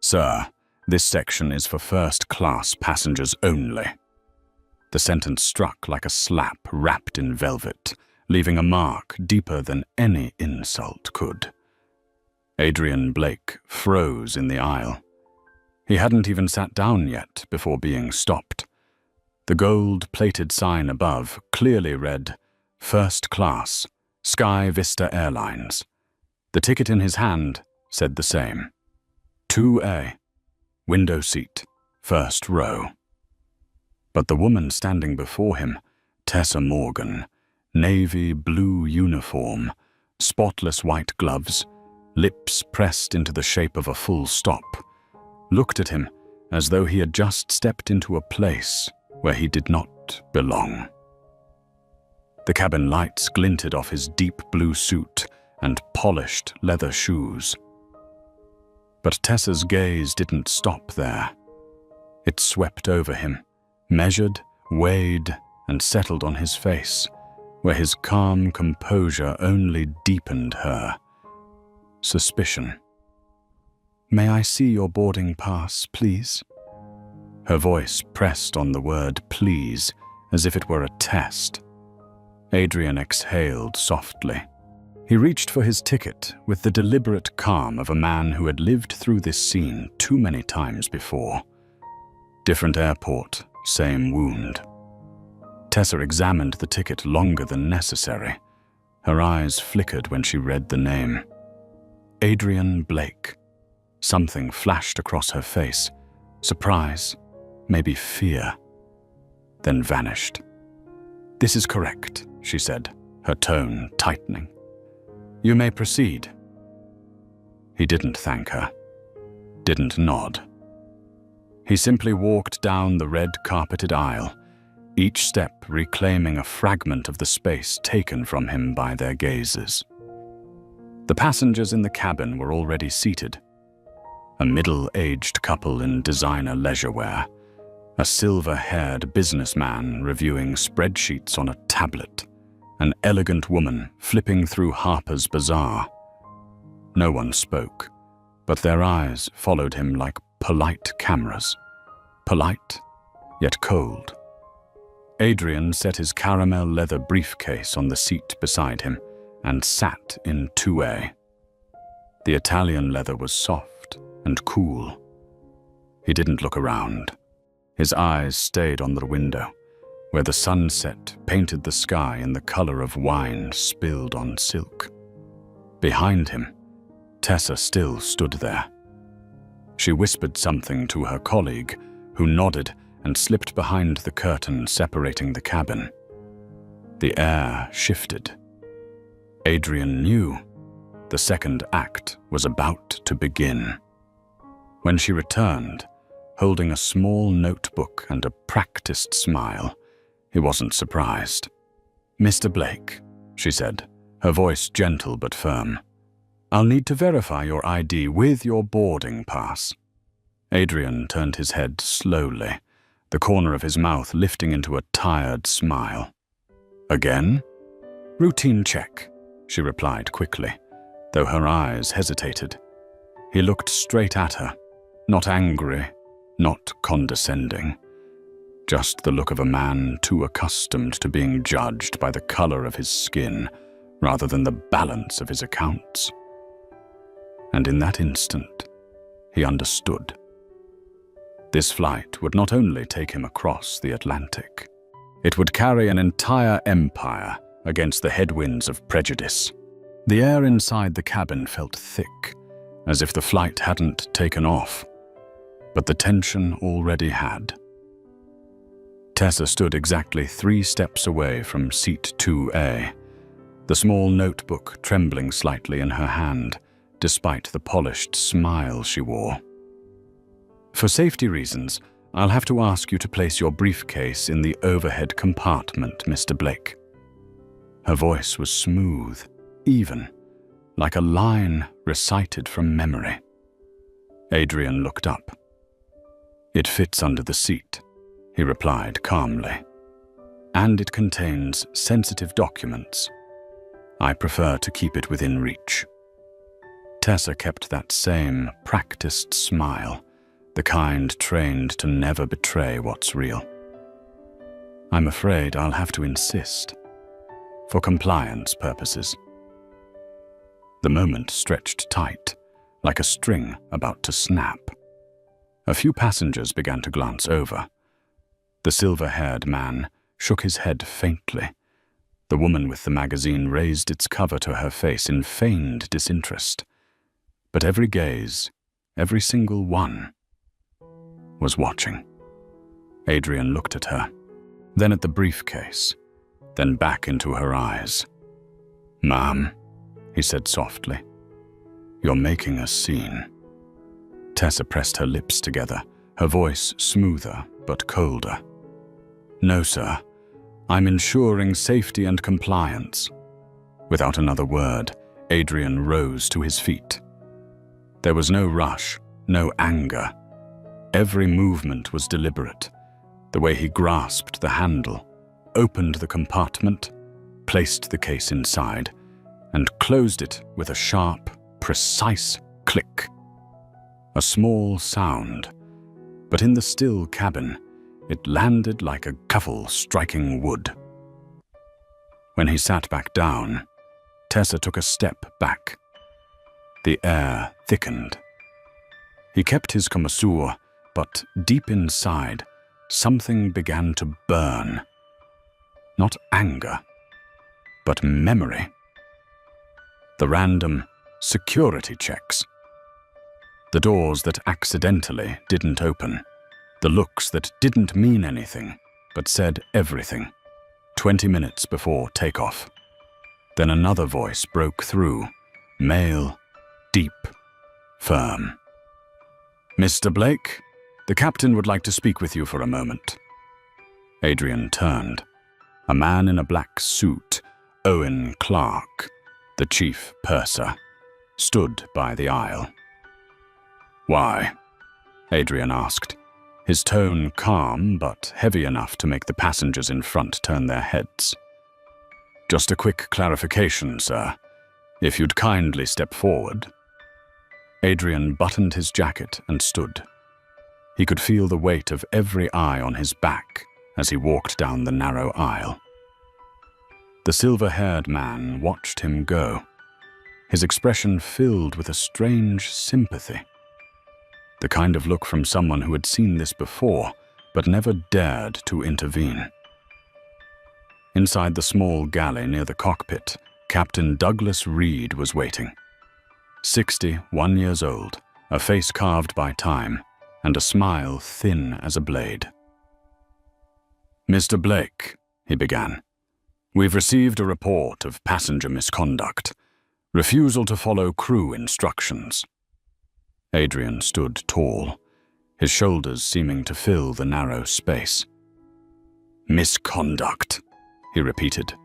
"Sir, this section is for first-class passengers only." The sentence struck like a slap wrapped in velvet, leaving a mark deeper than any insult could. Adrian Blake froze in the aisle. He hadn't even sat down yet before being stopped. The gold-plated sign above clearly read, "First Class, Sky Vista Airlines." The ticket in his hand said the same. 2A, window seat, first row. But the woman standing before him, Tessa Morgan, navy blue uniform, spotless white gloves, lips pressed into the shape of a full stop, looked at him as though he had just stepped into a place where he did not belong. The cabin lights glinted off his deep blue suit and polished leather shoes. But Tessa's gaze didn't stop there. It swept over him, measured, weighed, and settled on his face, where his calm composure only deepened her suspicion. "May I see your boarding pass, please?" Her voice pressed on the word please as if it were a test. Adrian exhaled softly. He reached for his ticket with the deliberate calm of a man who had lived through this scene too many times before. Different airport, same wound. Tessa examined the ticket longer than necessary. Her eyes flickered when she read the name. Adrian Blake. Something flashed across her face. Surprise, maybe fear, then vanished. "This is correct," she said, her tone tightening. "You may proceed." He didn't thank her, didn't nod. He simply walked down the red-carpeted aisle, each step reclaiming a fragment of the space taken from him by their gazes. The passengers in the cabin were already seated. A middle-aged couple in designer leisure wear, a silver-haired businessman reviewing spreadsheets on a tablet, an elegant woman flipping through Harper's Bazaar. No one spoke, but their eyes followed him like polite cameras. Polite, yet cold. Adrian set his caramel leather briefcase on the seat beside him and sat in 2A. The Italian leather was soft and cool. He didn't look around. His eyes stayed on the window, where the sunset painted the sky in the color of wine spilled on silk. Behind him, Tessa still stood there. She whispered something to her colleague, who nodded and slipped behind the curtain separating the cabin. The air shifted. Adrian knew the second act was about to begin. When she returned, holding a small notebook and a practiced smile, he wasn't surprised. "Mr. Blake," she said, her voice gentle but firm, "I'll need to verify your ID with your boarding pass." Adrian turned his head slowly, the corner of his mouth lifting into a tired smile. "Again?" "Routine check," she replied quickly, though her eyes hesitated. He looked straight at her, not angry, not condescending. Just the look of a man too accustomed to being judged by the color of his skin rather than the balance of his accounts. And in that instant, he understood. This flight would not only take him across the Atlantic, it would carry an entire empire against the headwinds of prejudice. The air inside the cabin felt thick, as if the flight hadn't taken off, but the tension already had. Tessa stood exactly 3 steps away from seat 2A, the small notebook trembling slightly in her hand, despite the polished smile she wore. "For safety reasons, I'll have to ask you to place your briefcase in the overhead compartment, Mr. Blake." Her voice was smooth, even, like a line recited from memory. Adrian looked up. "It fits under the seat," he replied calmly. "And it contains sensitive documents. I prefer to keep it within reach." Tessa kept that same practiced smile, the kind trained to never betray what's real. I'm afraid I'll have to insist, for compliance purposes. The moment stretched tight, like a string about to snap. A few passengers began to glance over. The silver-haired man shook his head faintly. The woman with the magazine raised its cover to her face in feigned disinterest. But every gaze, every single one, was watching. Adrian looked at her, then at the briefcase, then back into her eyes. "Ma'am," he said softly, "you're making a scene." Tessa pressed her lips together, her voice smoother but colder. "No, sir. I'm ensuring safety and compliance." Without another word, Adrian rose to his feet. There was no rush, no anger. Every movement was deliberate. The way he grasped the handle, opened the compartment, placed the case inside, and closed it with a sharp, precise click. A small sound, but in the still cabin, it landed like a gavel striking wood. When he sat back down, Tessa took a step back. The air thickened. He kept his composure, but deep inside, something began to burn. Not anger, but memory. The random security checks. The doors that accidentally didn't open. The looks that didn't mean anything, but said everything. 20 minutes before takeoff. Then another voice broke through, male, deep, firm. "Mr. Blake, the captain would like to speak with you for a moment." Adrian turned. A man in a black suit, Owen Clark, the chief purser, stood by the aisle. "Why?" Adrian asked, his tone calm but heavy enough to make the passengers in front turn their heads. "Just a quick clarification, sir. If you'd kindly step forward." Adrian buttoned his jacket and stood. He could feel the weight of every eye on his back as he walked down the narrow aisle. The silver-haired man watched him go, his expression filled with a strange sympathy. The kind of look from someone who had seen this before, but never dared to intervene. Inside the small galley near the cockpit, Captain Douglas Reed was waiting. 61 years old, a face carved by time, and a smile thin as a blade. "Mr. Blake," he began, "we've received a report of passenger misconduct, refusal to follow crew instructions." Adrian stood tall, his shoulders seeming to fill the narrow space. "Misconduct," he repeated,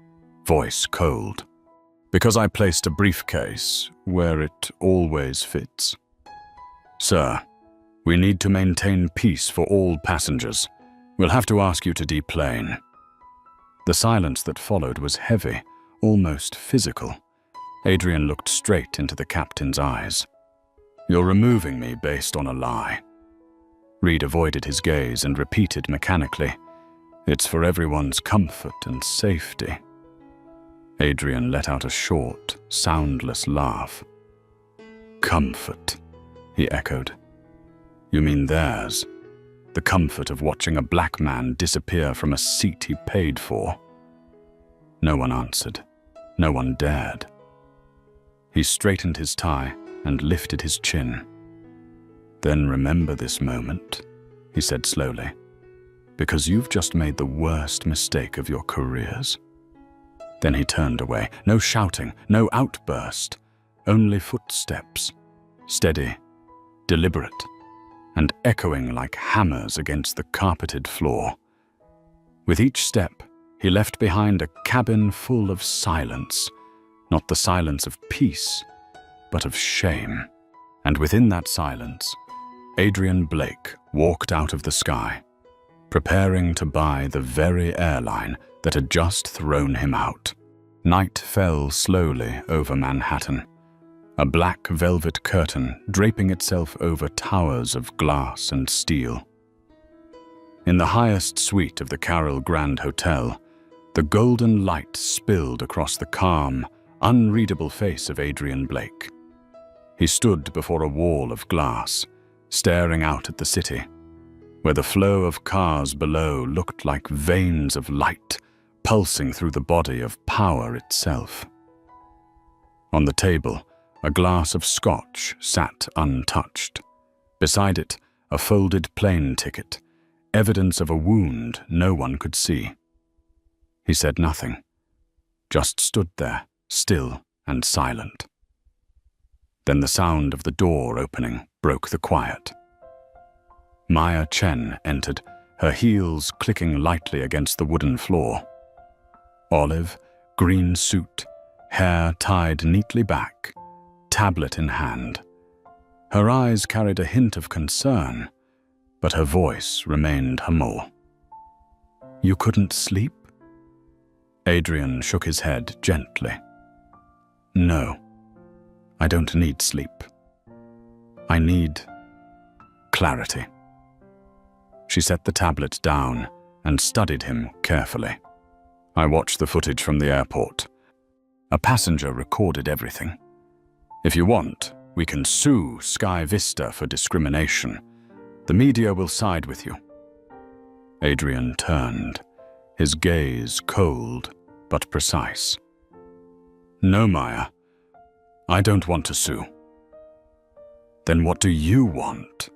voice cold. "Because I placed a briefcase where it always fits. Sir, we need to maintain peace for all passengers. We'll have to ask you to deplane." The silence that followed was heavy, almost physical. Adrian looked straight into the captain's eyes. "You're removing me based on a lie." Reed avoided his gaze and repeated mechanically, "It's for everyone's comfort and safety." Adrian let out a short, soundless laugh. "Comfort," he echoed. "You mean theirs? The comfort of watching a black man disappear from a seat he paid for?" No one answered. No one dared. He straightened his tie and lifted his chin. "Then remember this moment," he said slowly, "because you've just made the worst mistake of your careers." Then he turned away. No shouting, no outburst, only footsteps, steady, deliberate, and echoing like hammers against the carpeted floor. With each step, he left behind a cabin full of silence, not the silence of peace, but of shame. And within that silence, Adrian Blake walked out of the sky, preparing to buy the very airline that had just thrown him out. Night fell slowly over Manhattan, a black velvet curtain draping itself over towers of glass and steel. In the highest suite of the Carroll Grand Hotel, the golden light spilled across the calm, unreadable face of Adrian Blake. He stood before a wall of glass, staring out at the city, where the flow of cars below looked like veins of light pulsing through the body of power itself. On the table, a glass of scotch sat untouched. Beside it, a folded plane ticket, evidence of a wound no one could see. He said nothing, just stood there, still and silent. Then the sound of the door opening broke the quiet. Maya Chen entered, her heels clicking lightly against the wooden floor. Olive, green suit, hair tied neatly back, tablet in hand. Her eyes carried a hint of concern, but her voice remained humble. "You couldn't sleep?" Adrian shook his head gently. "No, I don't need sleep. I need clarity." She set the tablet down and studied him carefully. "I watched the footage from the airport. A passenger recorded everything. If you want, we can sue Sky Vista for discrimination. The media will side with you." Adrian turned, his gaze cold but precise. "No, Maya, I don't want to sue." "Then what do you want?"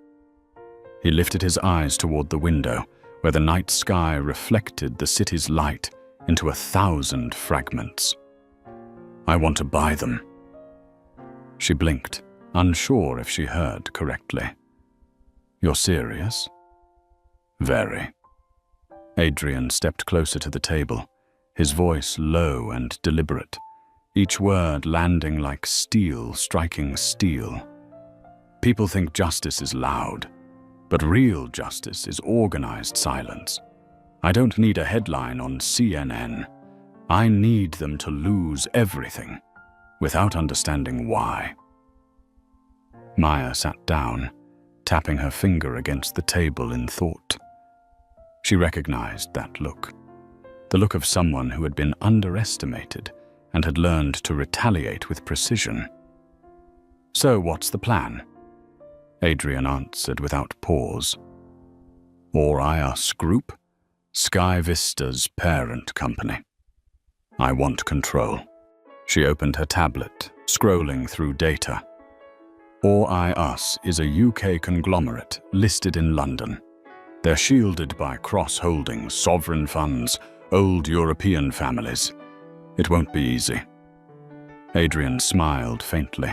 He lifted his eyes toward the window, where the night sky reflected the city's light into 1,000 fragments. "I want to buy them." She blinked, unsure if she heard correctly. "You're serious?" "Very." Adrian stepped closer to the table, his voice low and deliberate, each word landing like steel striking steel. "People think justice is loud, but real justice is organized silence. I don't need a headline on CNN. I need them to lose everything, without understanding why." Maya sat down, tapping her finger against the table in thought. She recognized that look, the look of someone who had been underestimated and had learned to retaliate with precision. "So what's the plan?" Adrian answered without pause. "Orias Group, Sky Vista's parent company. I want control." She opened her tablet, scrolling through data. Orias is a UK conglomerate listed in London. They're shielded by cross-holdings, sovereign funds, old European families. It won't be easy. Adrian smiled faintly.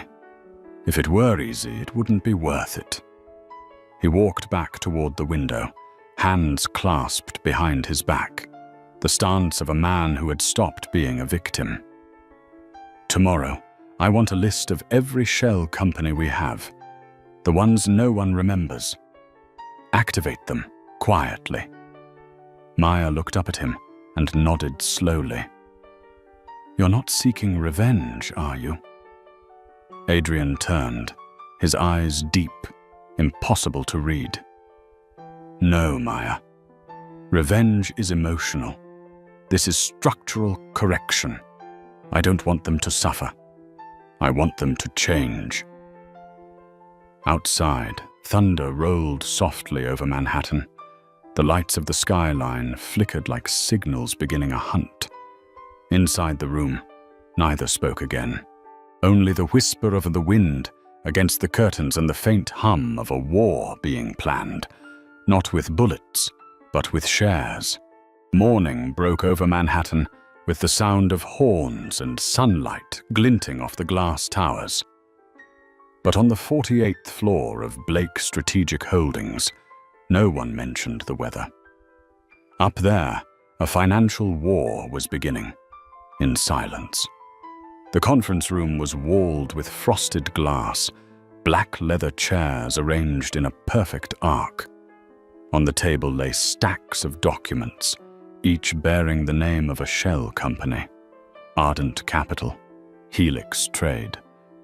If it were easy, it wouldn't be worth it. He walked back toward the window, hands clasped behind his back, the stance of a man who had stopped being a victim. "Tomorrow, I want a list of every shell company we have, the ones no one remembers. Activate them, quietly." Maya looked up at him and nodded slowly. "You're not seeking revenge, are you?" Adrian turned, his eyes deep, impossible to read. "No, Maya. Revenge is emotional. This is structural correction. I don't want them to suffer. I want them to change." Outside, thunder rolled softly over Manhattan. The lights of the skyline flickered like signals beginning a hunt. Inside the room, neither spoke again. Only the whisper of the wind against the curtains and the faint hum of a war being planned, not with bullets, but with shares. Morning broke over Manhattan with the sound of horns and sunlight glinting off the glass towers. But on the 48th floor of Blake Strategic Holdings, no one mentioned the weather. Up there, a financial war was beginning, in silence. The conference room was walled with frosted glass, black leather chairs arranged in a perfect arc. On the table lay stacks of documents, each bearing the name of a shell company: Ardent Capital, Helix Trade,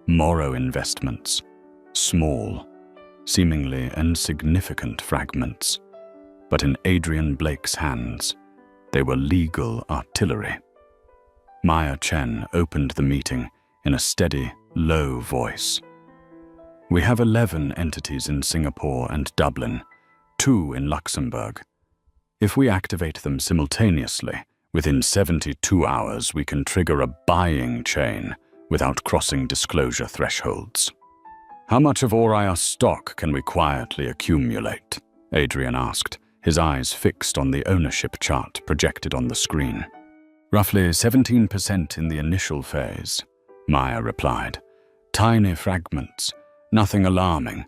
Morrow investments, small, seemingly insignificant fragments, but in Adrian Blake's hands, they were legal artillery. Maya Chen opened the meeting in a steady, low voice. We have 11 entities in Singapore and Dublin, 2 in Luxembourg. If we activate them simultaneously, within 72 hours we can trigger a buying chain without crossing disclosure thresholds. How much of Oria's stock can we quietly accumulate? Adrian asked, his eyes fixed on the ownership chart projected on the screen. Roughly 17% in the initial phase, Maya replied. Tiny fragments, nothing alarming.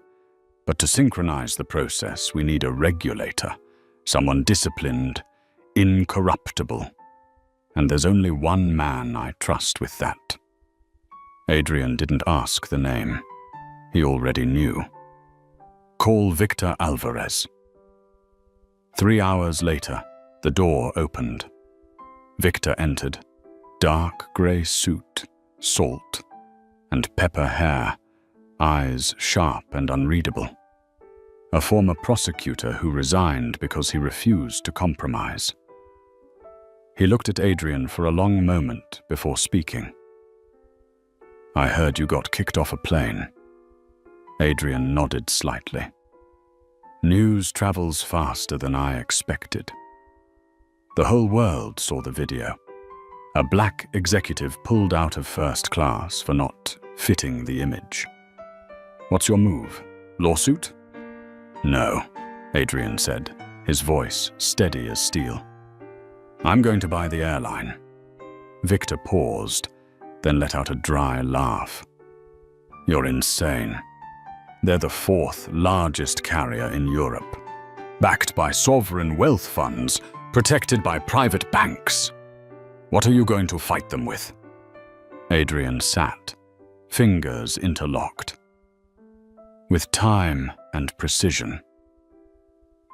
But to synchronize the process, we need a regulator, someone disciplined, incorruptible. And there's only one man I trust with that. Adrian didn't ask the name. He already knew. Call Victor Alvarez. 3 hours later, the door opened. Victor entered, dark grey suit, salt, and pepper hair, eyes sharp and unreadable. A former prosecutor who resigned because he refused to compromise. He looked at Adrian for a long moment before speaking. I heard you got kicked off a plane. Adrian nodded slightly. News travels faster than I expected. The whole world saw the video. A black executive pulled out of first class for not fitting the image. What's your move? Lawsuit? No, Adrian said, his voice steady as steel. I'm going to buy the airline. Victor paused, then let out a dry laugh. You're insane. They're the 4th largest carrier in Europe, backed by sovereign wealth funds, protected by private banks. What are you going to fight them with? Adrian sat, fingers interlocked. With time and precision.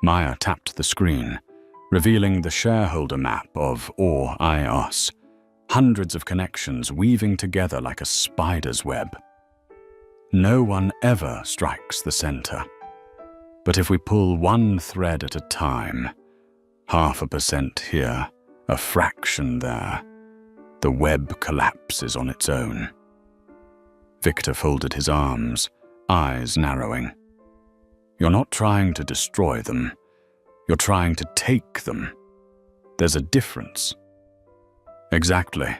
Maya tapped the screen, revealing the shareholder map of ORIOS, hundreds of connections weaving together like a spider's web. No one ever strikes the center. But if we pull one thread at a time, 0.5% here, a fraction there, the web collapses on its own. Victor folded his arms, eyes narrowing. You're not trying to destroy them. You're trying to take them. There's a difference. Exactly,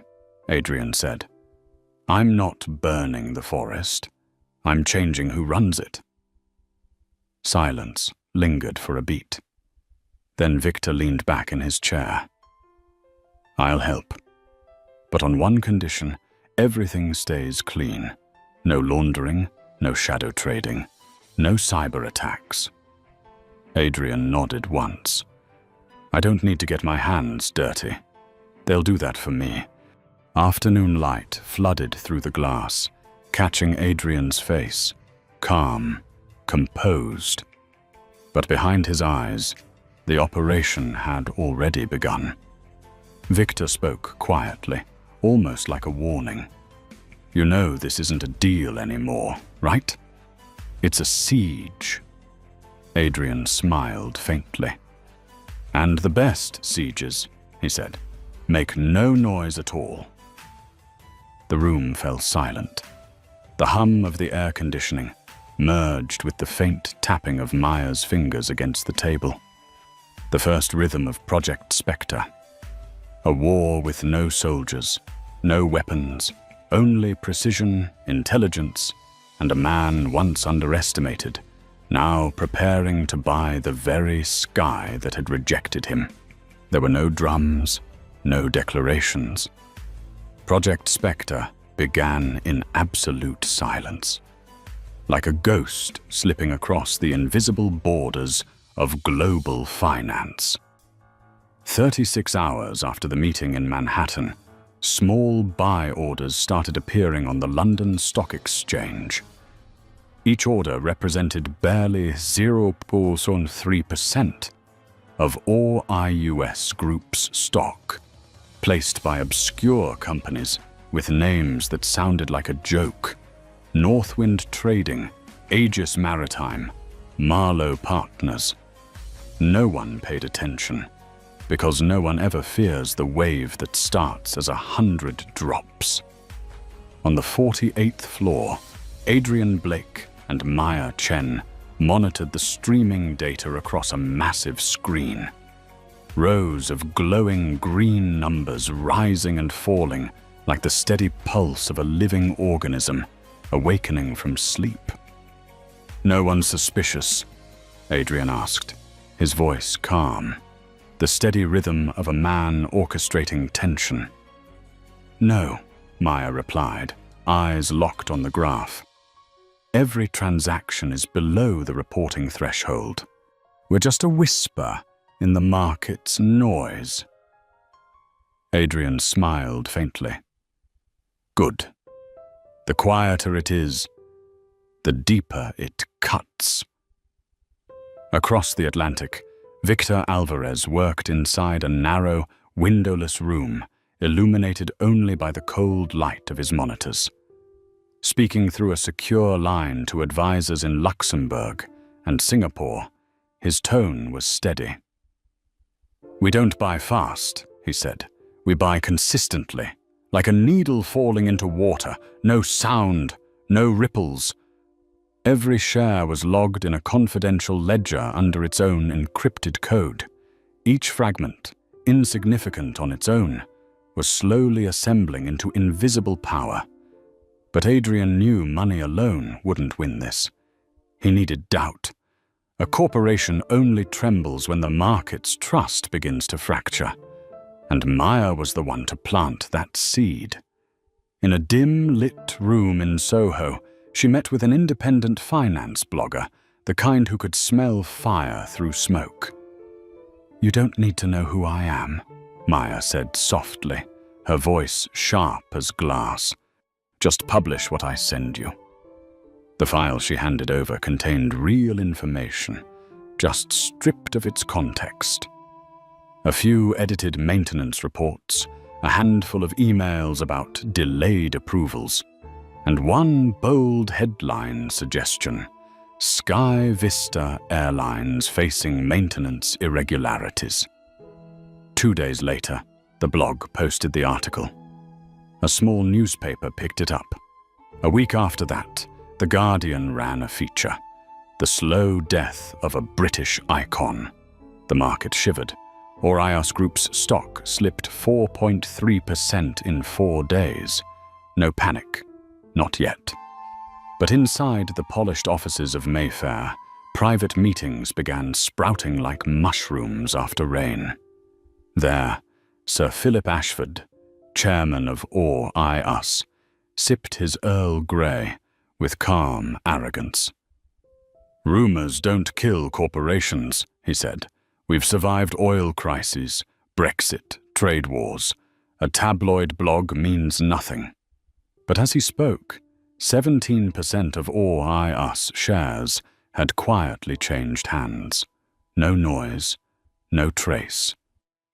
Adrian said. I'm not burning the forest. I'm changing who runs it. Silence lingered for a beat. Then Victor leaned back in his chair. I'll help. But on one condition, everything stays clean. No laundering, no shadow trading, no cyber attacks. Adrian nodded once. I don't need to get my hands dirty. They'll do that for me. Afternoon light flooded through the glass, catching Adrian's face, calm, composed. But behind his eyes, the operation had already begun. Victor spoke quietly, almost like a warning. You know this isn't a deal anymore, right? It's a siege. Adrian smiled faintly. And the best sieges, he said, make no noise at all. The room fell silent. The hum of the air conditioning merged with the faint tapping of Maya's fingers against the table. The first rhythm of Project Spectre. A war with no soldiers, no weapons, only precision, intelligence, and a man once underestimated, now preparing to buy the very sky that had rejected him. There were no drums, no declarations. Project Spectre began in absolute silence, like a ghost slipping across the invisible borders of global finance. 36 hours after the meeting in Manhattan, small buy orders started appearing on the London Stock Exchange. Each order represented barely 0.3% of all IUS Group's stock, placed by obscure companies with names that sounded like a joke, Northwind Trading, Aegis Maritime, Marlowe Partners. No one paid attention, because no one ever fears the wave that starts as 100 drops. On the 48th floor, Adrian Blake and Maya Chen monitored the streaming data across a massive screen. Rows of glowing green numbers rising and falling like the steady pulse of a living organism awakening from sleep. "No one suspicious?" Adrian asked, his voice calm, the steady rhythm of a man orchestrating tension. "No," Maya replied, eyes locked on the graph. "Every transaction is below the reporting threshold. We're just a whisper in the market's noise." Adrian smiled faintly. "Good. The quieter it is, the deeper it cuts." Across the Atlantic, Victor Alvarez worked inside a narrow, windowless room, illuminated only by the cold light of his monitors. Speaking through a secure line to advisors in Luxembourg and Singapore, his tone was steady. "We don't buy fast," he said. "We buy consistently, like a needle falling into water, no sound, no ripples." Every share was logged in a confidential ledger under its own encrypted code. Each fragment, insignificant on its own, was slowly assembling into invisible power. But Adrian knew money alone wouldn't win this. He needed doubt. A corporation only trembles when the market's trust begins to fracture. And Maya was the one to plant that seed. In a dim-lit room in Soho, she met with an independent finance blogger, the kind who could smell fire through smoke. "You don't need to know who I am," Maya said softly, her voice sharp as glass. "Just publish what I send you." The file she handed over contained real information, just stripped of its context. A few edited maintenance reports, a handful of emails about delayed approvals, and one bold headline suggestion: Sky Vista Airlines facing maintenance irregularities. 2 days later, the blog posted the article. A small newspaper picked it up. A week after that, The Guardian ran a feature: The Slow Death of a British Icon. The market shivered. Orias Group's stock slipped 4.3% in 4 days. No panic. Not yet. But inside the polished offices of Mayfair, private meetings began sprouting like mushrooms after rain. There, Sir Philip Ashford, chairman of Or I Us, sipped his Earl Grey with calm arrogance. "Rumors don't kill corporations," he said. "We've survived oil crises, Brexit, trade wars. A tabloid blog means nothing." But as he spoke, 17% of Or I Us shares had quietly changed hands. No noise, no trace.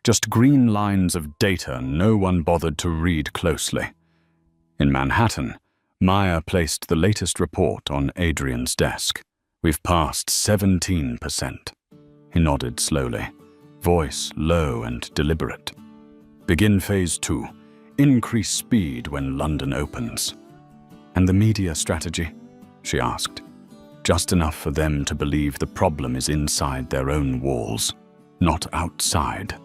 Just green lines of data no one bothered to read closely. In Manhattan, Maya placed the latest report on Adrian's desk. "We've passed 17%. He nodded slowly, voice low and deliberate. "Begin phase 2. Increase speed when London opens." "And the media strategy?" she asked. "Just enough for them to believe the problem is inside their own walls, not outside."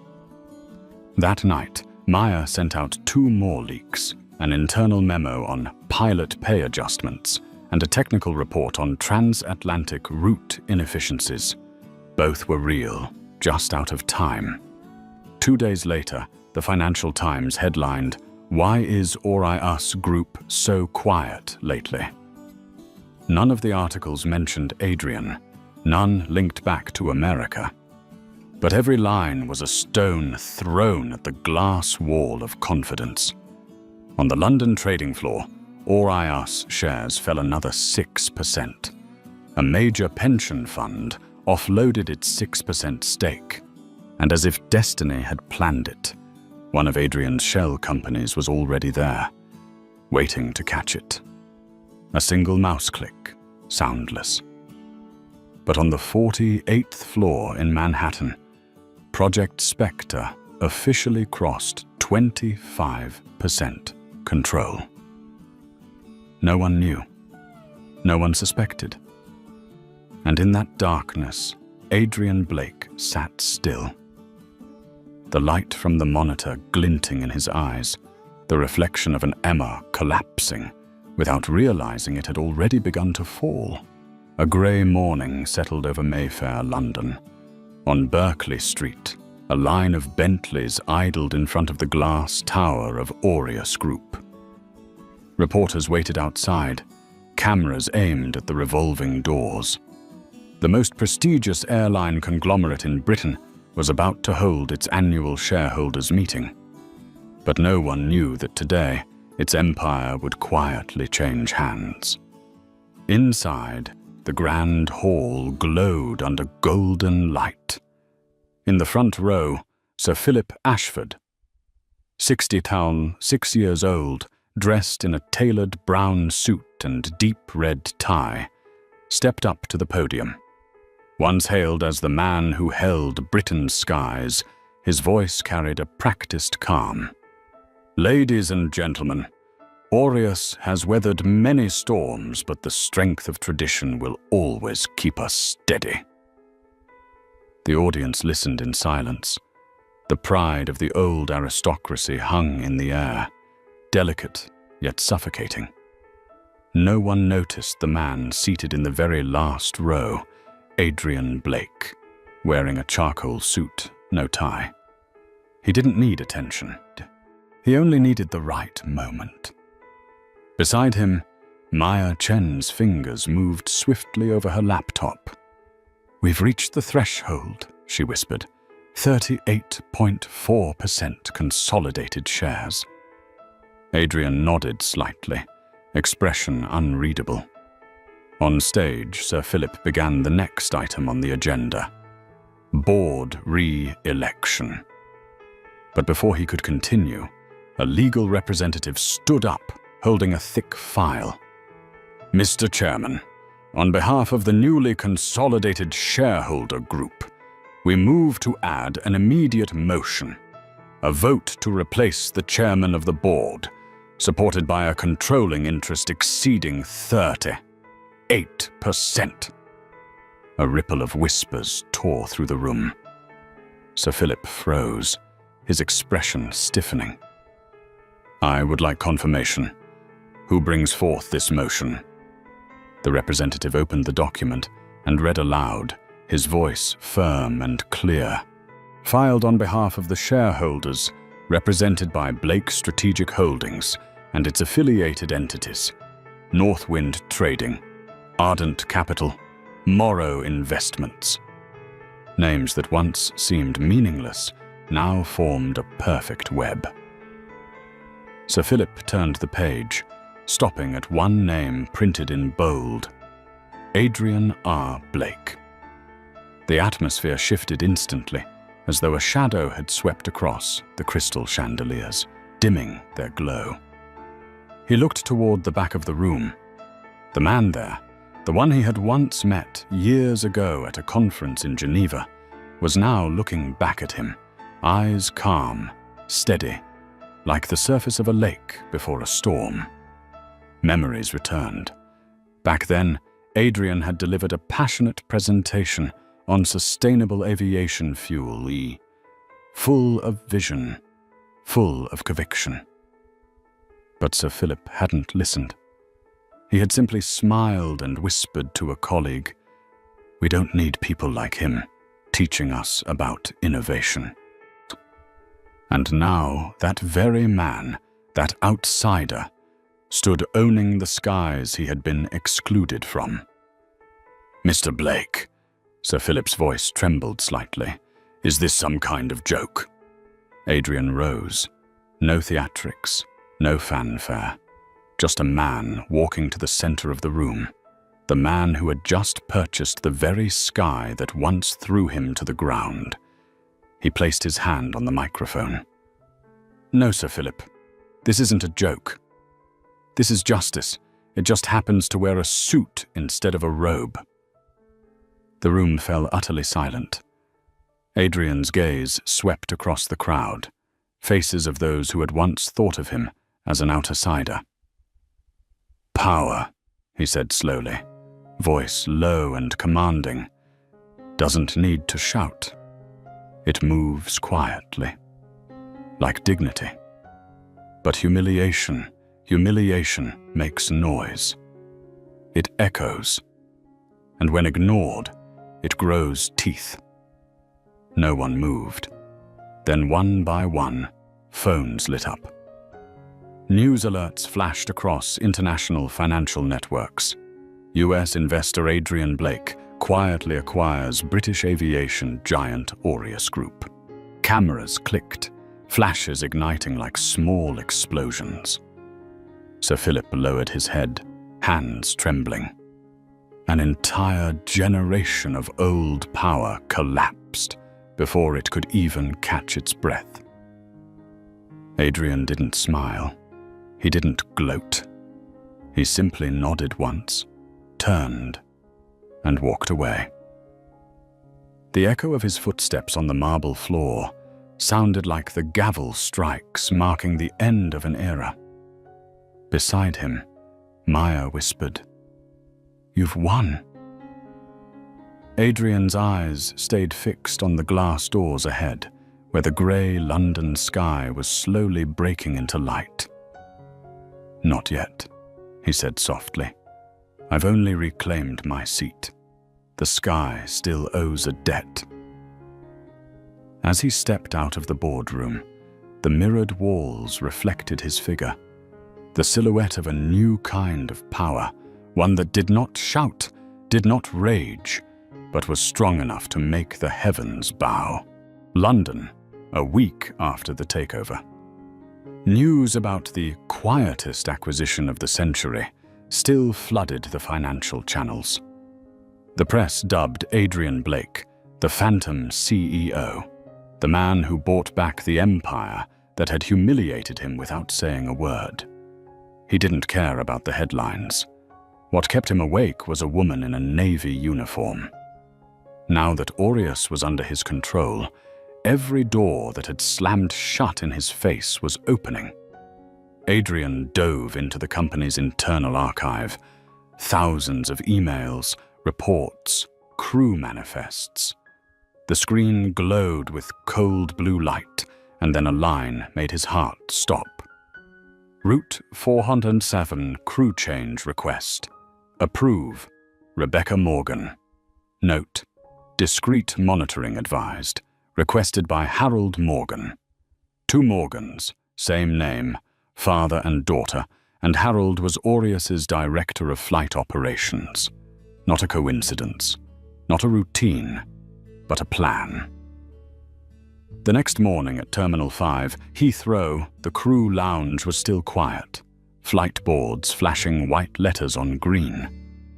That night, Maya sent out 2 more leaks: an internal memo on pilot pay adjustments and a technical report on transatlantic route inefficiencies. Both were real, just out of time. 2 days later, the Financial Times headlined, "Why is Orias Group so quiet lately?" None of the articles mentioned Adrian, none linked back to America. But every line was a stone thrown at the glass wall of confidence. On the London trading floor, Orias shares fell another 6%. A major pension fund offloaded its 6% stake, and as if destiny had planned it, one of Adrian's shell companies was already there, waiting to catch it. A single mouse click, soundless. But on the 48th floor in Manhattan, Project Spectre officially crossed 25% control. No one knew. No one suspected. And in that darkness, Adrian Blake sat still. The light from the monitor glinting in his eyes, the reflection of an Emma collapsing, without realizing it had already begun to fall. A grey morning settled over Mayfair, London. On Berkeley Street, a line of Bentleys idled in front of the glass tower of Aureus Group. Reporters waited outside, cameras aimed at the revolving doors. The most prestigious airline conglomerate in Britain was about to hold its annual shareholders' meeting. But no one knew that today its empire would quietly change hands. Inside, the grand hall glowed under golden light. In the front row, Sir Philip Ashford, 6 years old, dressed in a tailored brown suit and deep red tie, stepped up to the podium. Once hailed as the man who held Britain's skies, his voice carried a practiced calm. "Ladies and gentlemen, Aureus has weathered many storms, but the strength of tradition will always keep us steady." The audience listened in silence. The pride of the old aristocracy hung in the air, delicate yet suffocating. No one noticed the man seated in the very last row, Adrian Blake, wearing a charcoal suit, no tie. He didn't need attention. He only needed the right moment. Beside him, Maya Chen's fingers moved swiftly over her laptop. "We've reached the threshold," she whispered. 38.4% consolidated shares. Adrian nodded slightly, expression unreadable. On stage, Sir Philip began the next item on the agenda: board re-election. But before he could continue, a legal representative stood up, holding a thick file. "Mr. Chairman, on behalf of the newly consolidated shareholder group, we move to add an immediate motion, a vote to replace the chairman of the board, supported by a controlling interest exceeding 38%. A ripple of whispers tore through the room. Sir Philip froze, his expression stiffening. "I would like confirmation. Who brings forth this motion?" The representative opened the document and read aloud, his voice firm and clear. "Filed on behalf of the shareholders, represented by Blake Strategic Holdings and its affiliated entities, Northwind Trading, Ardent Capital, Morrow Investments." Names that once seemed meaningless now formed a perfect web. Sir Philip turned the page, stopping at one name printed in bold: Adrian R. Blake. The atmosphere shifted instantly, as though a shadow had swept across the crystal chandeliers, dimming their glow. He looked toward the back of the room. The man there, the one he had once met years ago at a conference in Geneva, was now looking back at him, eyes calm, steady, like the surface of a lake before a storm. Memories returned. Back then, Adrian had delivered a passionate presentation on sustainable aviation fuel, full of vision, full of conviction. But Sir Philip hadn't listened. He had simply smiled and whispered to a colleague, "We don't need people like him teaching us about innovation." And now that very man, that outsider, stood owning the skies he had been excluded from. "Mr. Blake," Sir Philip's voice trembled slightly, "is this some kind of joke?" Adrian rose. No theatrics, no fanfare. Just a man walking to the center of the room. The man who had just purchased the very sky that once threw him to the ground. He placed his hand on the microphone. "No, Sir Philip. This isn't a joke. This is justice. It just happens to wear a suit instead of a robe." The room fell utterly silent. Adrian's gaze swept across the crowd, faces of those who had once thought of him as an outsider. "Power," he said slowly, voice low and commanding, "doesn't need to shout. It moves quietly, like dignity. But humiliation makes noise. It echoes, and when ignored, it grows teeth." No one moved. Then one by one, phones lit up. News alerts flashed across international financial networks. US investor Adrian Blake quietly acquires British aviation giant Aureus Group. Cameras clicked, flashes igniting like small explosions. Sir Philip lowered his head, hands trembling. An entire generation of old power collapsed before it could even catch its breath. Adrian didn't smile. He didn't gloat. He simply nodded once, turned, and walked away. The echo of his footsteps on the marble floor sounded like the gavel strikes marking the end of an era. Beside him, Maya whispered, "You've won." Adrian's eyes stayed fixed on the glass doors ahead, where the grey London sky was slowly breaking into light. "Not yet," he said softly. "I've only reclaimed my seat. The sky still owes a debt." As he stepped out of the boardroom, the mirrored walls reflected his figure, the silhouette of a new kind of power, one that did not shout, did not rage, but was strong enough to make the heavens bow. London, a week after the takeover. News about the quietest acquisition of the century still flooded the financial channels. The press dubbed Adrian Blake the Phantom CEO, the man who bought back the empire that had humiliated him without saying a word. He didn't care about the headlines. What kept him awake was a woman in a navy uniform. Now that Aureus was under his control, every door that had slammed shut in his face was opening. Adrian dove into the company's internal archive. Thousands of emails, reports, crew manifests. The screen glowed with cold blue light, and then a line made his heart stop. Route 407 crew change request. Approve. Rebecca Morgan. Note: discreet monitoring advised. Requested by Harold Morgan. 2 Morgans, same name, father and daughter, and Harold was Aureus's director of flight operations. Not a coincidence, not a routine, but a plan. The next morning at Terminal 5, Heathrow, the crew lounge was still quiet, flight boards flashing white letters on green.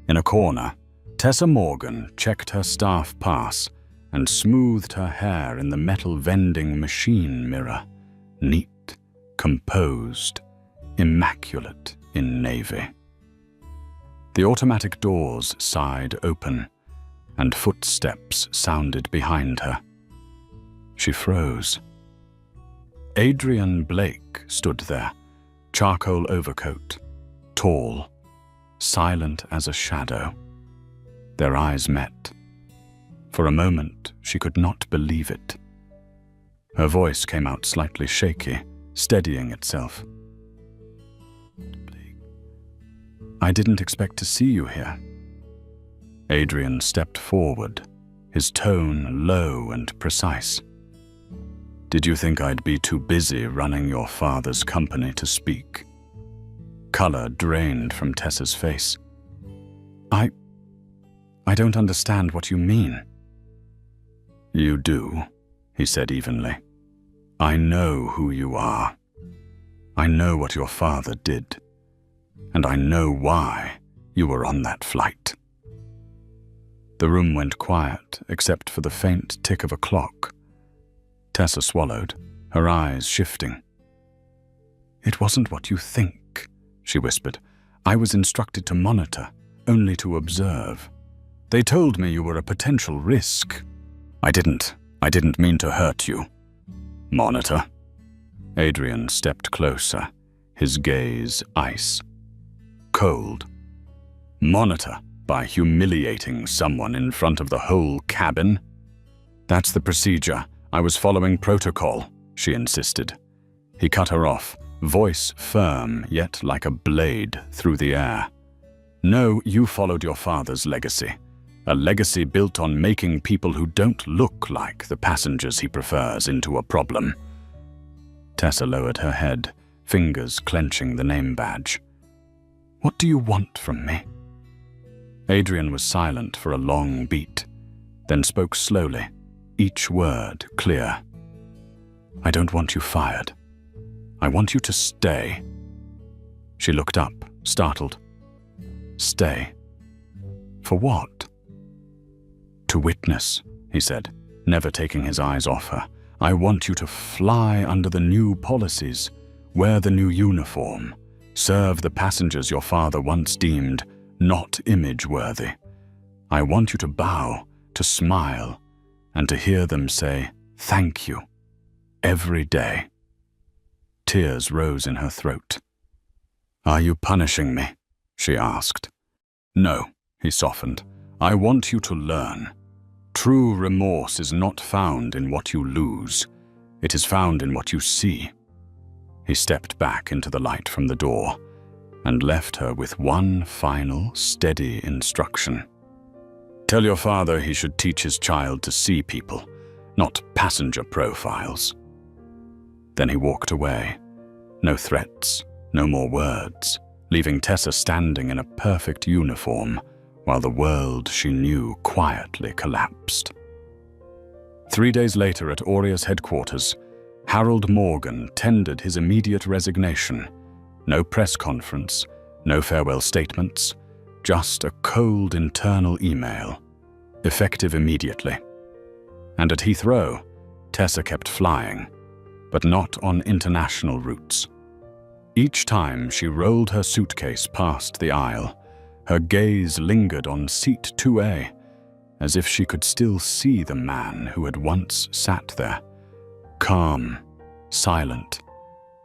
In a corner, Tessa Morgan checked her staff pass and smoothed her hair in the metal vending machine mirror, neat, composed, immaculate in navy. The automatic doors sighed open, and footsteps sounded behind her. She froze. Adrian Blake stood there, charcoal overcoat, tall, silent as a shadow. Their eyes met. For a moment, she could not believe it. Her voice came out slightly shaky, steadying itself. "Blake, I didn't expect to see you here." Adrian stepped forward, his tone low and precise. "Did you think I'd be too busy running your father's company to speak?" Color drained from Tessa's face. I don't understand what you mean." "You do," he said evenly. "I know who you are. I know what your father did. And I know why you were on that flight." The room went quiet, except for the faint tick of a clock. Tessa swallowed, her eyes shifting. "It wasn't what you think," she whispered. I was instructed to monitor, only to observe. They told me you were a potential risk. I didn't mean to hurt you. Monitor? Adrian stepped closer, his gaze ice. Cold. Monitor by humiliating someone in front of the whole cabin? That's the procedure. I was following protocol, she insisted. He cut her off, voice firm yet like a blade through the air. No, you followed your father's legacy. A legacy built on making people who don't look like the passengers he prefers into a problem. Tessa lowered her head, fingers clenching the name badge. What do you want from me? Adrian was silent for a long beat, then spoke slowly, each word clear. I don't want you fired. I want you to stay. She looked up, startled. Stay. For what? To witness, he said, never taking his eyes off her. I want you to fly under the new policies, wear the new uniform, serve the passengers your father once deemed not image-worthy. I want you to bow, to smile, and to hear them say, thank you, every day. Tears rose in her throat. Are you punishing me? She asked. No, he softened. I want you to learn. True remorse is not found in what you lose. It is found in what you see. He stepped back into the light from the door and left her with one final, steady instruction. Tell your father he should teach his child to see people, not passenger profiles. Then he walked away. No threats, no more words, leaving Tessa standing in a perfect uniform while the world she knew quietly collapsed. 3 days later at Aurea's headquarters, Harold Morgan tendered his immediate resignation. No press conference, no farewell statements, just a cold internal email, effective immediately. And at Heathrow, Tessa kept flying, but not on international routes. Each time she rolled her suitcase past the aisle, her gaze lingered on seat 2A, as if she could still see the man who had once sat there, calm, silent,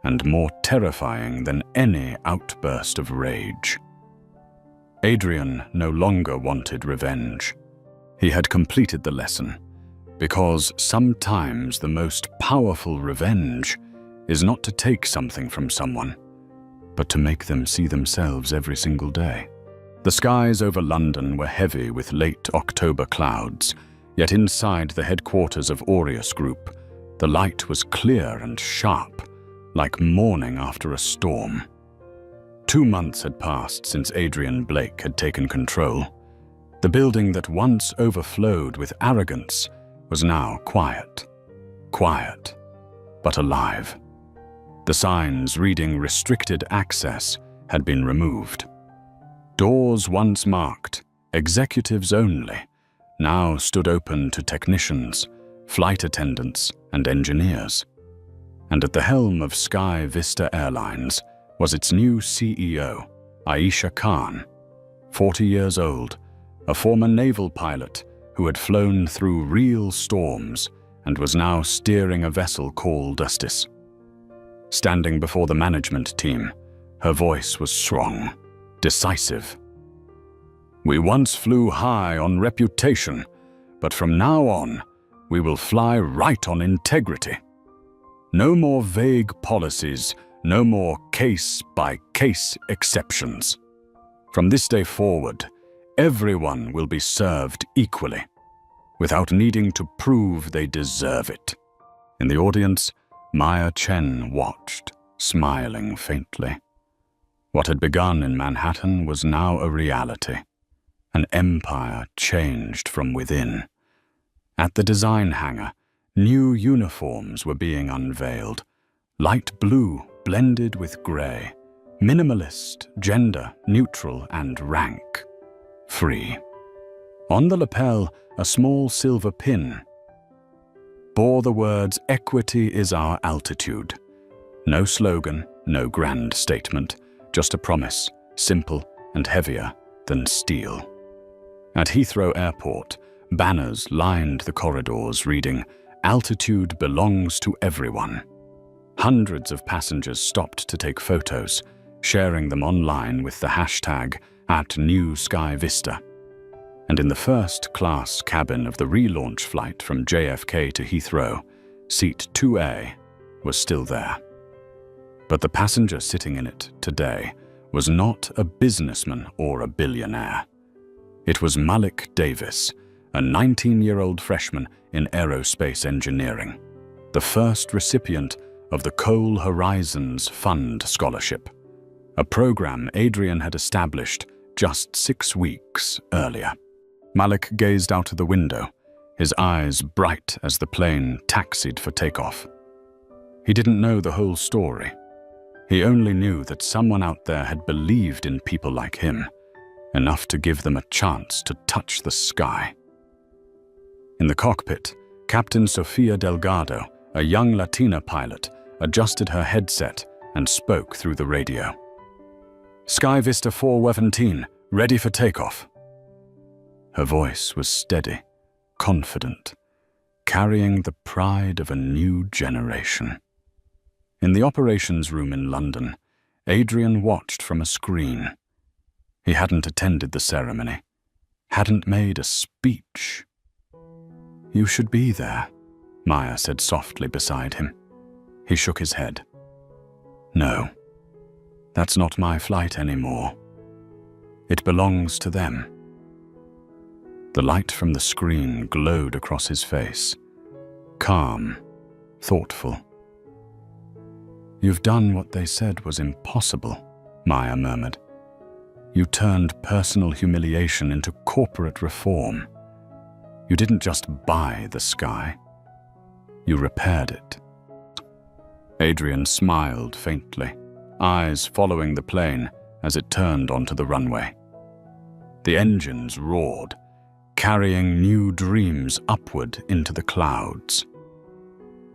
and more terrifying than any outburst of rage. Adrian no longer wanted revenge. He had completed the lesson, because sometimes the most powerful revenge is not to take something from someone, but to make them see themselves every single day. The skies over London were heavy with late October clouds, yet inside the headquarters of Aureus Group, the light was clear and sharp, like morning after a storm. 2 months had passed since Adrian Blake had taken control. The building that once overflowed with arrogance was now quiet, but alive. The signs reading restricted access had been removed. Doors once marked executives only now stood open to technicians, flight attendants, and engineers. And at the helm of Sky Vista Airlines was its new CEO, Aisha Khan, 40 years old, a former naval pilot who had flown through real storms and was now steering a vessel called Justice. Standing before the management team, her voice was strong, decisive. We once flew high on reputation, but from now on, we will fly right on integrity. No more vague policies, no more case-by-case exceptions. From this day forward, everyone will be served equally, without needing to prove they deserve it. In the audience, Maya Chen watched, smiling faintly. What had begun in Manhattan was now a reality. An empire changed from within. At the design hangar, new uniforms were being unveiled. Light blue blended with grey. Minimalist, gender neutral, and rank free. On the lapel, a small silver pin bore the words, "Equity is our altitude." No slogan, no grand statement, just a promise. simple and heavier than steel. At Heathrow Airport, banners lined the corridors reading, "Altitude belongs to everyone." Hundreds of passengers stopped to take photos, sharing them online with the hashtag @NewSkyVista. And in the first-class cabin of the relaunch flight from JFK to Heathrow, seat 2A was still there. But the passenger sitting in it today was not a businessman or a billionaire. It was Malik Davis, a 19-year-old freshman in aerospace engineering, the first recipient of the Coal Horizons Fund Scholarship, a program Adrian had established just 6 weeks earlier. Malik gazed out of the window, his eyes bright as the plane taxied for takeoff. He didn't know the whole story. He only knew that someone out there had believed in people like him, enough to give them a chance to touch the sky. In the cockpit, Captain Sofia Delgado, a young Latina pilot, adjusted her headset and spoke through the radio. "Sky Vista 417, ready for takeoff." Her voice was steady, confident, carrying the pride of a new generation. In the operations room in London, Adrian watched from a screen. He hadn't attended the ceremony, hadn't made a speech. "You should be there," Maya said softly beside him. He shook his head. "No, that's not my flight anymore. It belongs to them." The light from the screen glowed across his face, calm, thoughtful. "You've done what they said was impossible," Maya murmured. "You turned personal humiliation into corporate reform. You didn't just buy the sky. You repaired it." Adrian smiled faintly, eyes following the plane as it turned onto the runway. The engines roared, carrying new dreams upward into the clouds.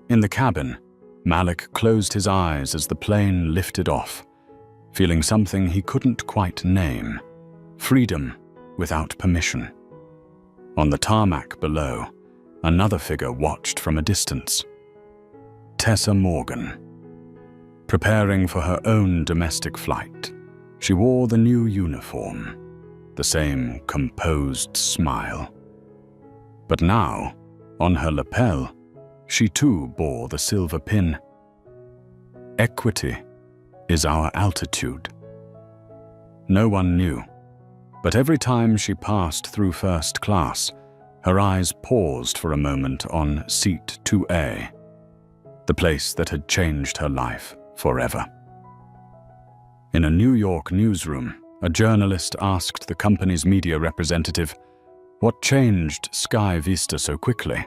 In the cabin, Malik closed his eyes as the plane lifted off, feeling something he couldn't quite name: freedom without permission. On the tarmac below, another figure watched from a distance. Tessa Morgan. Preparing for her own domestic flight, she wore the new uniform, the same composed smile. But now, on her lapel, she too bore the silver pin. "Equity is our altitude." No one knew, but every time she passed through first class, her eyes paused for a moment on seat 2A, the place that had changed her life forever. In a New York newsroom, a journalist asked the company's media representative, "What changed Sky Vista so quickly?"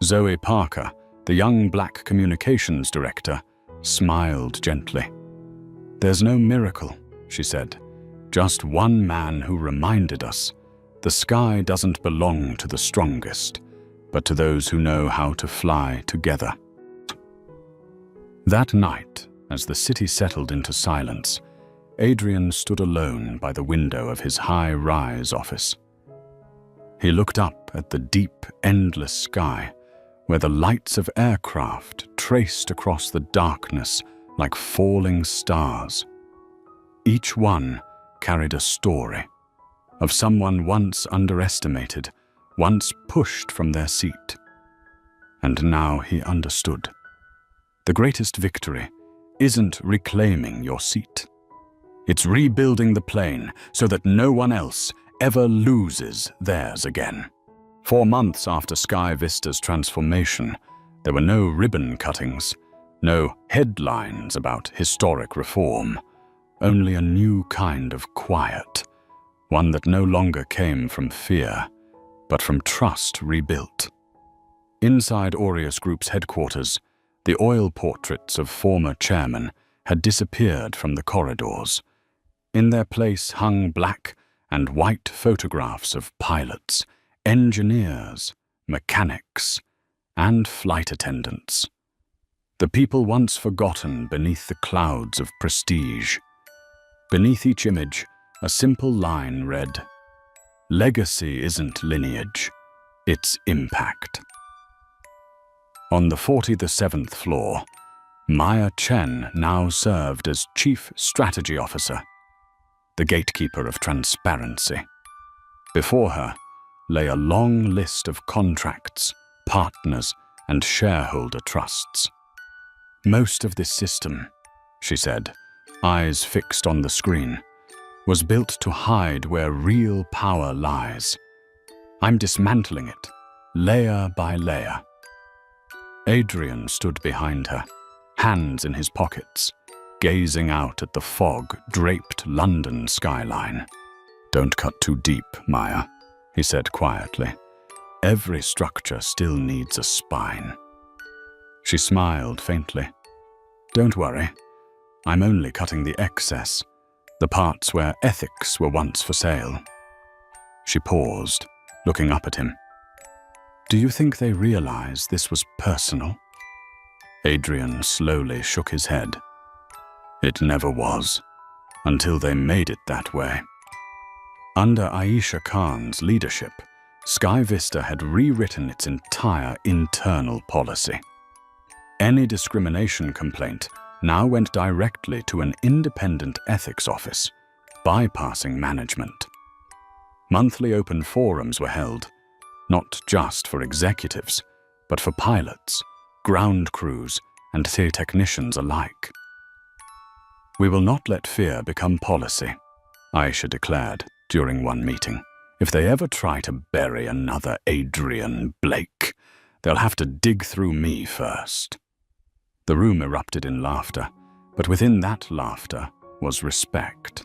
Zoe Parker, the young black communications director, smiled gently. "There's no miracle," she said, "just one man who reminded us the sky doesn't belong to the strongest, but to those who know how to fly together." That night, as the city settled into silence, Adrian stood alone by the window of his high-rise office. He looked up at the deep, endless sky, where the lights of aircraft traced across the darkness like falling stars. Each one carried a story of someone once underestimated, once pushed from their seat. And now he understood. The greatest victory isn't reclaiming your seat. It's rebuilding the plane so that no one else ever loses theirs again. 4 months after Sky Vista's transformation, there were no ribbon cuttings, no headlines about historic reform, only a new kind of quiet, one that no longer came from fear, but from trust rebuilt. Inside Aureus Group's headquarters, the oil portraits of former chairmen had disappeared from the corridors. In their place hung black and white photographs of pilots, engineers, mechanics, and flight attendants. The people once forgotten beneath the clouds of prestige. Beneath each image, a simple line read, "Legacy isn't lineage, it's impact." On the 47th floor, Maya Chen now served as Chief Strategy Officer, the gatekeeper of transparency. Before her lay a long list of contracts, partners, and shareholder trusts. "Most of this system," she said, eyes fixed on the screen, "was built to hide where real power lies. I'm dismantling it, layer by layer." Adrian stood behind her, hands in his pockets, gazing out at the fog-draped London skyline. "Don't cut too deep, Maya," he said quietly. "Every structure still needs a spine." She smiled faintly. "Don't worry. I'm only cutting the excess, the parts where ethics were once for sale." She paused, looking up at him. "Do you think they realize this was personal?" Adrian slowly shook his head. "It never was, until they made it that way." Under Aisha Khan's leadership, Sky Vista had rewritten its entire internal policy. Any discrimination complaint now went directly to an independent ethics office, bypassing management. Monthly open forums were held, not just for executives, but for pilots, ground crews, and technicians alike. "We will not let fear become policy," Aisha declared during one meeting. "If they ever try to bury another Adrian Blake, they'll have to dig through me first." The room erupted in laughter, but within that laughter was respect.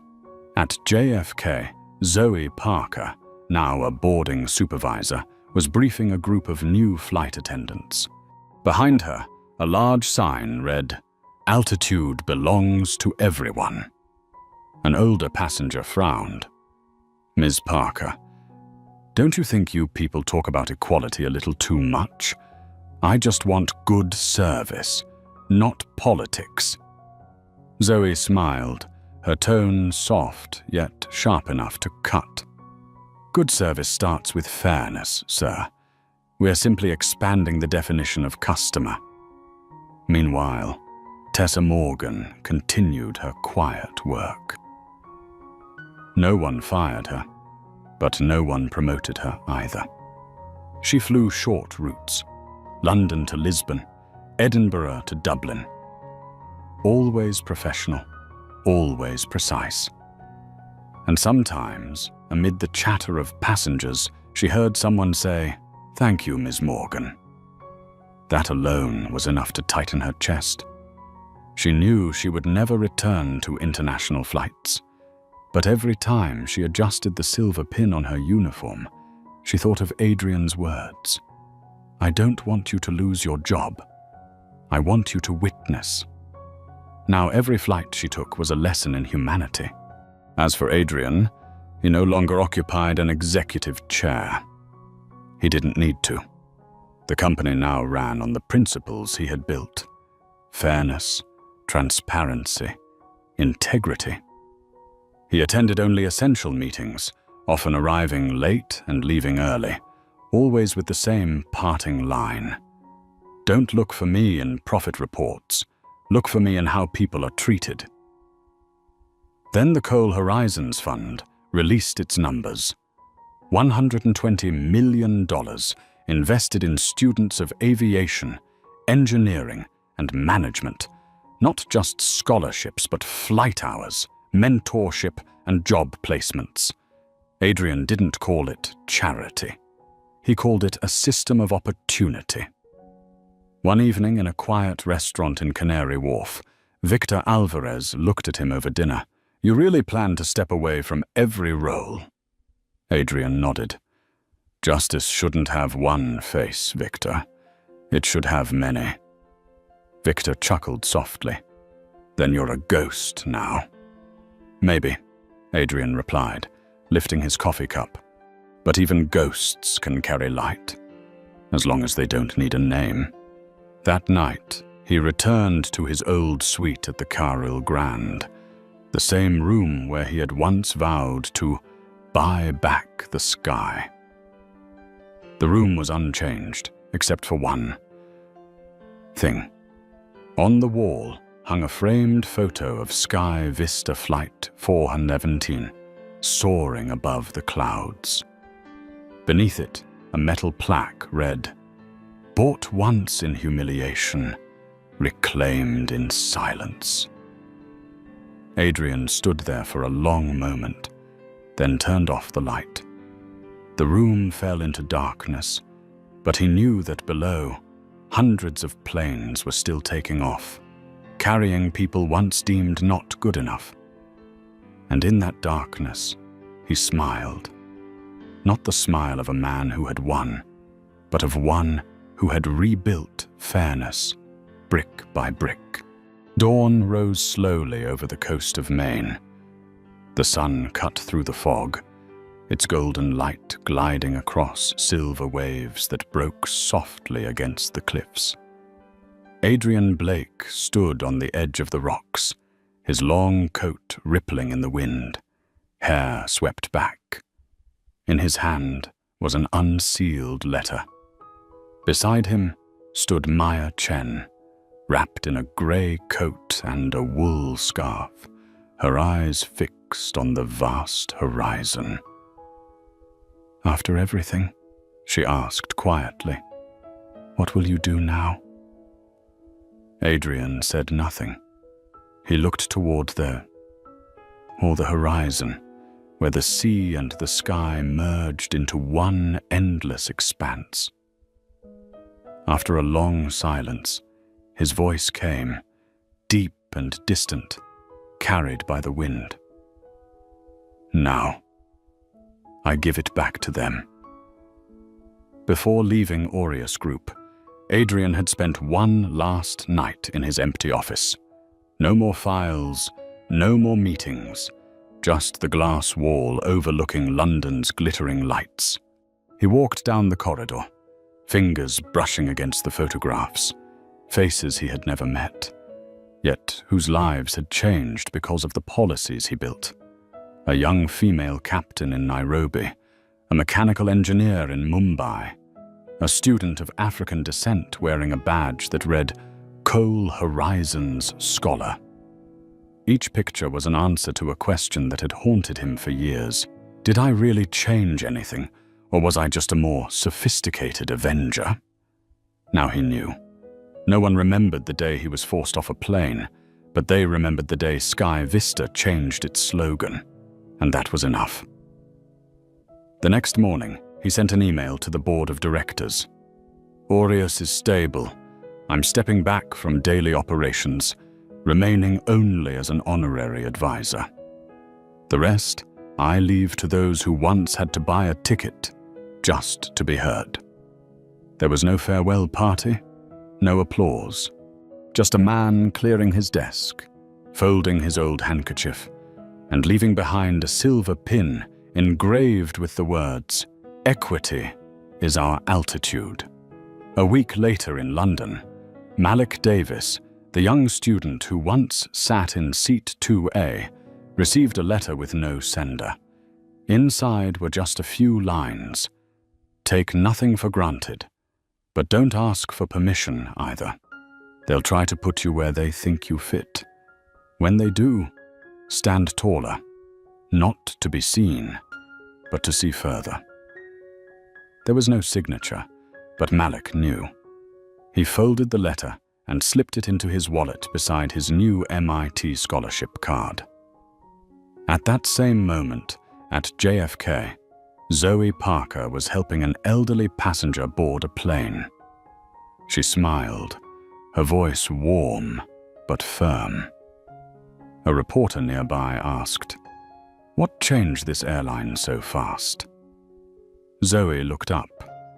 At JFK, Zoe Parker, now a boarding supervisor, was briefing a group of new flight attendants. Behind her, a large sign read, "Altitude belongs to everyone." An older passenger frowned. "Ms. Parker, don't you think you people talk about equality a little too much? I just want good service, not politics." Zoe smiled, her tone soft yet sharp enough to cut. "Good service starts with fairness, sir. We're simply expanding the definition of customer." Meanwhile, Tessa Morgan continued her quiet work. No one fired her, but no one promoted her either. She flew short routes, London to Lisbon, Edinburgh to Dublin. Always professional, always precise. And sometimes, amid the chatter of passengers, she heard someone say, "Thank you, Ms. Morgan." That alone was enough to tighten her chest. She knew she would never return to international flights, but every time she adjusted the silver pin on her uniform, she thought of Adrian's words. "I don't want you to lose your job. I want you to witness." Now every flight she took was a lesson in humanity. As for Adrian, he no longer occupied an executive chair. He didn't need to. The company now ran on the principles he had built: fairness, transparency, integrity. He attended only essential meetings, often arriving late and leaving early, always with the same parting line: "Don't look for me in profit reports. Look for me in how people are treated." Then the Coal Horizons Fund released its numbers. $120 million invested in students of aviation, engineering, and management. Not just scholarships, but flight hours, mentorship, and job placements. Adrian didn't call it charity. He called it a system of opportunity. One evening in a quiet restaurant in Canary Wharf, Victor Alvarez looked at him over dinner. "You really plan to step away from every role?" Adrian nodded. "Justice shouldn't have one face, Victor. It should have many." Victor chuckled softly. "Then you're a ghost now." "Maybe," Adrian replied, lifting his coffee cup. "But even ghosts can carry light, as long as they don't need a name." That night, he returned to his old suite at the Carril Grand. The same room where he had once vowed to buy back the sky. The room was unchanged, except for one thing. On the wall hung a framed photo of Sky Vista Flight 417, soaring above the clouds. Beneath it, a metal plaque read, "Bought once in humiliation, reclaimed in silence." Adrian stood there for a long moment, then turned off the light. The room fell into darkness, but he knew that below, hundreds of planes were still taking off, carrying people once deemed not good enough. And in that darkness, he smiled. Not the smile of a man who had won, but of one who had rebuilt fairness, brick by brick. Dawn rose slowly over the coast of Maine. The sun cut through the fog, its golden light gliding across silver waves that broke softly against the cliffs. Adrian Blake stood on the edge of the rocks, his long coat rippling in the wind, hair swept back. In his hand was an unsealed letter. Beside him stood Maya Chen, wrapped in a grey coat and a wool scarf, her eyes fixed on the vast horizon. "After everything?" she asked quietly. "What will you do now?" Adrian said nothing. He looked toward the horizon, where the sea and the sky merged into one endless expanse. After a long silence, his voice came, deep and distant, carried by the wind. "Now, I give it back to them." Before leaving Aureus Group, Adrian had spent one last night in his empty office. No more files, no more meetings, just the glass wall overlooking London's glittering lights. He walked down the corridor, fingers brushing against the photographs, faces he had never met, yet whose lives had changed because of the policies he built. A young female captain in Nairobi, a mechanical engineer in Mumbai, a student of African descent wearing a badge that read Coal Horizons Scholar. Each picture was an answer to a question that had haunted him for years. Did I really change anything, or was I just a more sophisticated avenger? Now he knew. No one remembered the day he was forced off a plane, but they remembered the day Sky Vista changed its slogan, and that was enough. The next morning, he sent an email to the board of directors. "Aureus is stable. I'm stepping back from daily operations, remaining only as an honorary advisor. The rest, I leave to those who once had to buy a ticket just to be heard." There was no farewell party, no applause, just a man clearing his desk, folding his old handkerchief, and leaving behind a silver pin engraved with the words, "Equity is our altitude." A week later in London, Malik Davis, the young student who once sat in seat 2A, received a letter with no sender. Inside were just a few lines. "Take nothing for granted, but don't ask for permission either. They'll try to put you where they think you fit. When they do, stand taller, not to be seen, but to see further." There was no signature, but Malik knew. He folded the letter and slipped it into his wallet beside his new MIT scholarship card. At that same moment, at JFK, Zoe Parker was helping an elderly passenger board a plane. She smiled, her voice warm but firm. A reporter nearby asked, "What changed this airline so fast?" Zoe looked up,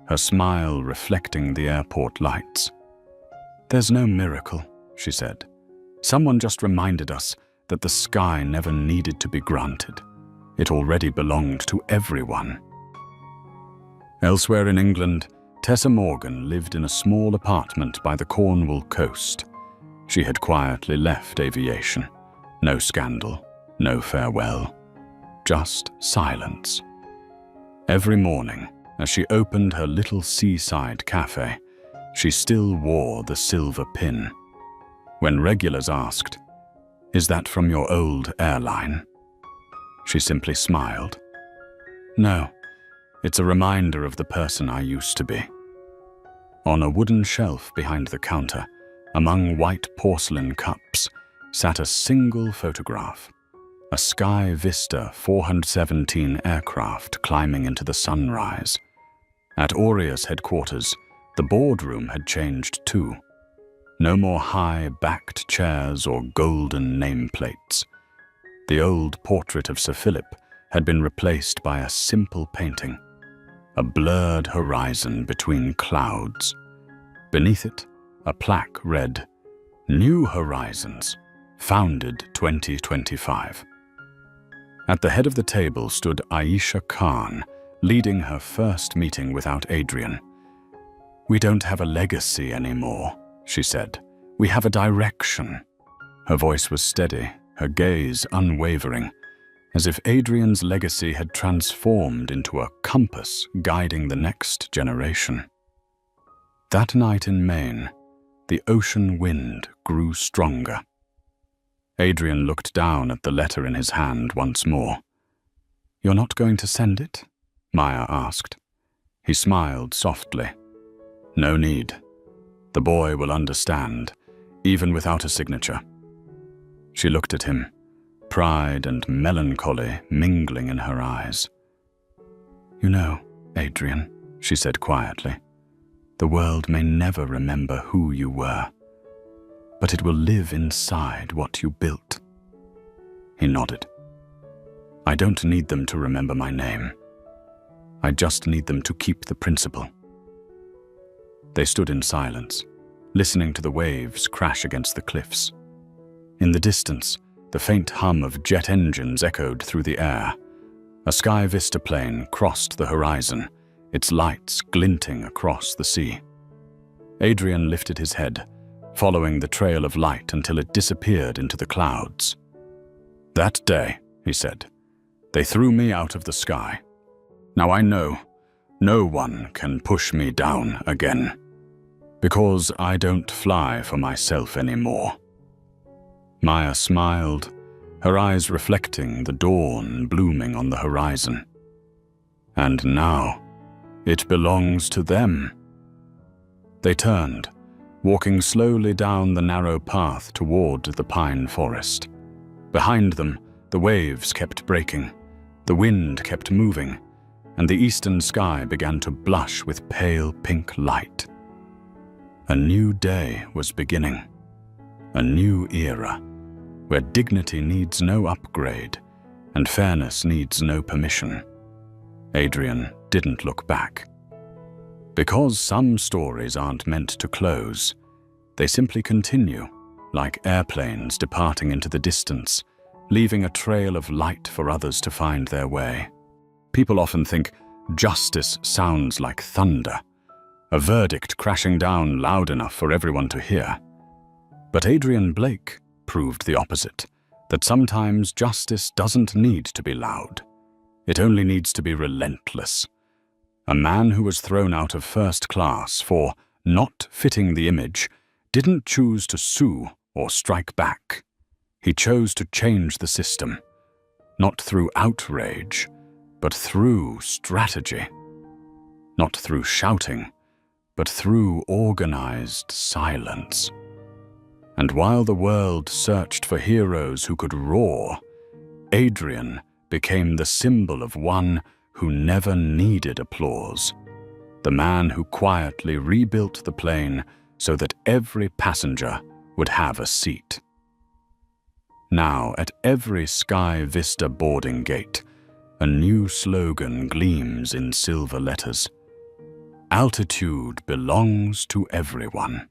her smile reflecting the airport lights. "There's no miracle," she said. "Someone just reminded us that the sky never needed to be granted. It already belonged to everyone." Elsewhere in England, Tessa Morgan lived in a small apartment by the Cornwall coast. She had quietly left aviation. No scandal, no farewell, just silence. Every morning, as she opened her little seaside cafe, she still wore the silver pin. When regulars asked, "Is that from your old airline?" she simply smiled. "No, it's a reminder of the person I used to be." On a wooden shelf behind the counter, among white porcelain cups, sat a single photograph. A Sky Vista 417 aircraft climbing into the sunrise. At Aurea's headquarters, the boardroom had changed too. No more high-backed chairs or golden nameplates. The old portrait of Sir Philip had been replaced by a simple painting, a blurred horizon between clouds. Beneath it, a plaque read, "New Horizons, founded 2025. At the head of the table stood Aisha Khan, leading her first meeting without Adrian. "We don't have a legacy anymore," she said. "We have a direction." Her voice was steady, her gaze unwavering, as if Adrian's legacy had transformed into a compass guiding the next generation. That night in Maine, the ocean wind grew stronger. Adrian looked down at the letter in his hand once more. "You're not going to send it?" Maya asked. He smiled softly. "No need. The boy will understand, even without a signature." She looked at him, pride and melancholy mingling in her eyes. "You know, Adrian," she said quietly, "the world may never remember who you were, but it will live inside what you built." He nodded. "I don't need them to remember my name. I just need them to keep the principle." They stood in silence, listening to the waves crash against the cliffs. In the distance, the faint hum of jet engines echoed through the air. A Sky Vista plane crossed the horizon, its lights glinting across the sea. Adrian lifted his head, following the trail of light until it disappeared into the clouds. "That day," he said, "they threw me out of the sky. Now I know no one can push me down again, because I don't fly for myself anymore." Maya smiled, her eyes reflecting the dawn blooming on the horizon. "And now, it belongs to them." They turned, walking slowly down the narrow path toward the pine forest. Behind them, the waves kept breaking, the wind kept moving, and the eastern sky began to blush with pale pink light. A new day was beginning, a new era, where dignity needs no upgrade and fairness needs no permission. Adrian didn't look back. Because some stories aren't meant to close, they simply continue, like airplanes departing into the distance, leaving a trail of light for others to find their way. People often think justice sounds like thunder, a verdict crashing down loud enough for everyone to hear. But Adrian Blake proved the opposite, that sometimes justice doesn't need to be loud. It only needs to be relentless. A man who was thrown out of first class for not fitting the image didn't choose to sue or strike back. He chose to change the system, not through outrage, but through strategy. Not through shouting, but through organized silence. And while the world searched for heroes who could roar, Adrian became the symbol of one who never needed applause, the man who quietly rebuilt the plane so that every passenger would have a seat. Now, at every Sky Vista boarding gate, a new slogan gleams in silver letters. Altitude belongs to everyone.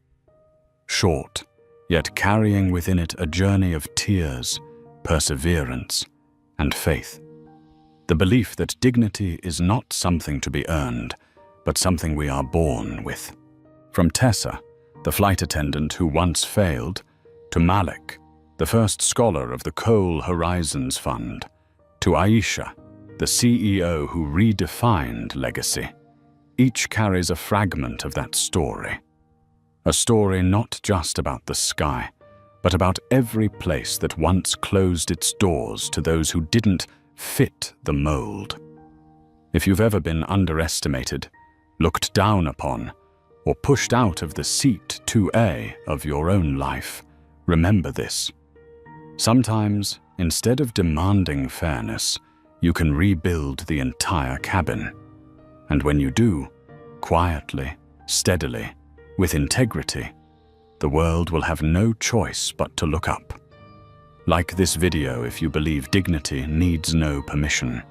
Short, yet carrying within it a journey of tears, perseverance, and faith. The belief that dignity is not something to be earned, but something we are born with. From Tessa, the flight attendant who once failed, to Malik, the first scholar of the Coal Horizons Fund, to Aisha, the CEO who redefined legacy. Each carries a fragment of that story. A story not just about the sky, but about every place that once closed its doors to those who didn't fit the mold. If you've ever been underestimated, looked down upon, or pushed out of the seat 2A of your own life, remember this. Sometimes, instead of demanding fairness, you can rebuild the entire cabin. And when you do, quietly, steadily, with integrity, the world will have no choice but to look up. Like this video if you believe dignity needs no permission.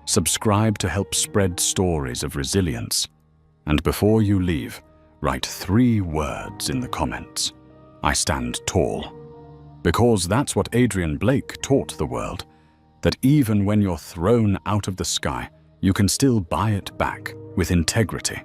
Subscribe to help spread stories of resilience. And before you leave, write 3 words in the comments. I stand tall. Because that's what Adrian Blake taught the world, that even when you're thrown out of the sky, you can still buy it back with integrity.